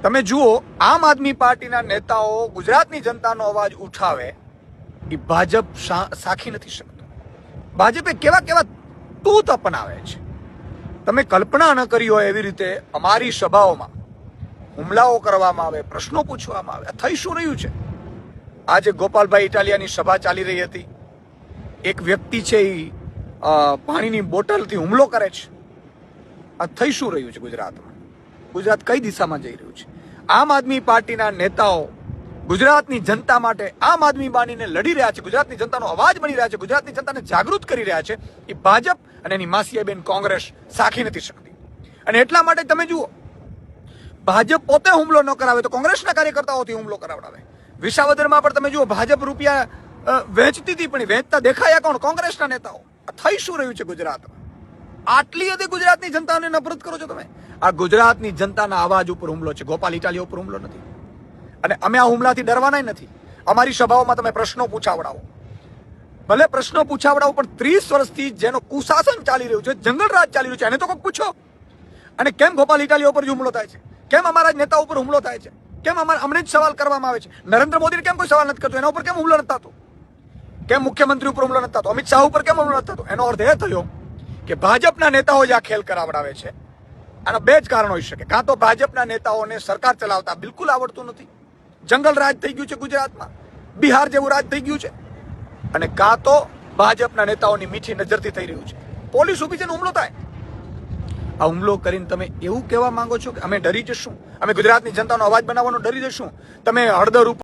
તમે જુઓ, આમ આદમી પાર્ટીના નેતાઓ ગુજરાતની જનતાનો અવાજ ઉઠાવે એ ભાજપ સાખી નથી શકતો. ભાજપે કેવા કેવા તૂત અપનાવે છે, તમે કલ્પના ન કરી હોય એવી રીતે અમારી સભાઓમાં હુમલાઓ કરવામાં આવે, પ્રશ્નો પૂછવામાં આવે. થઈ શું રહ્યું છે? આજે ગોપાલભાઈ ઇટાલિયાની સભા ચાલી રહી હતી, એક વ્યક્તિ છે એ પાણીની બોટલથી હુમલો કરે છે. આ થઈ શું રહ્યું છે ગુજરાતમાં? ગુજરાત કઈ દિશામાં જઈ રહ્યું છે? આમ આદમી પાર્ટીના નેતાઓ ગુજરાતની જનતા માટે આમ આદમી બાનીને લડી રહ્યા છે, ગુજરાતની જનતાનો અવાજ બની રહ્યા છે, ગુજરાતની જનતાને જાગૃત કરી રહ્યા છે. એ ભાજપ અને એની માસીયાબેન કોંગ્રેસ સાખી નથી શકતી. અને એટલા માટે તમે જુઓ, ભાજપ પોતે હુમલો ન કરાવે તો કોંગ્રેસના કાર્યકર્તાઓથી હુમલો કરાવડાવે. વિસાવદરમાં પણ તમે જુઓ, ભાજપ રૂપિયા વેચતી હતી, પણ વેચતા દેખાયા કોણ? કોંગ્રેસના નેતાઓ. થઈ શું રહ્યું છે ગુજરાતમાં? આટલી હદે ગુજરાતની જનતાને નફરત કરો છો તમે. આ ગુજરાતની જનતાના અવાજ ઉપર હુમલો છે, ગોપાલ ઇટાલિયા ઉપર હુમલો નથી. અને અમે આ હુમલાથી ડરવાના નથી. અમારી સભાઓમાં તમે પ્રશ્નો પૂછાવડાવો, ભલે પ્રશ્નો પૂછાવડાવો, પણ 30 વર્ષથી જેનો કુશાસન ચાલી રહ્યું છે, જંગલ રાજ ચાલી રહ્યું છે, એને તો કોઈક પૂછો. અને કેમ ગોપાલ ઇટાલિયા ઉપર હુમલો થાય છે? કેમ અમારા નેતા ઉપર હુમલો થાય છે? કેમ અમને જ સવાલ કરવામાં આવે છે? નરેન્દ્ર મોદીને કેમ કોઈ સવાલ નથી કરતો? એના ઉપર કેમ હુમલો નથી થતો? કેમ મુખ્યમંત્રી ઉપર હુમલો નથી થતો? અમિત શાહ ઉપર કેમ હુમલો નથી થતો? એનો અર્થ એ થયો કે ભાજપના નેતાઓ જે આ ખેલ કરાવડાવે છે, આના બે જ કારણ હોઈ શકે. કાં તો ભાજપના નેતાઓને સરકાર ચલાવતા બિલકુલ આવડતું નથી, જંગલ રાજ થઈ ગયું છે ગુજરાતમાં, બિહાર જેવું રાજ થઈ ગયું છે, અને કાં તો ભાજપના નેતાઓની મીઠી નજરથી થઈ રહ્યું છે. પોલીસ ઊભી છે ને હુમલો થાય. આ હુમલો કરીને તમે એવું કહેવા માંગો છો કે અમે ડરી જશું, અમે ગુજરાતની જનતાનો અવાજ બનાવવાનો ડરી જશું? તમે હળદર ઉપર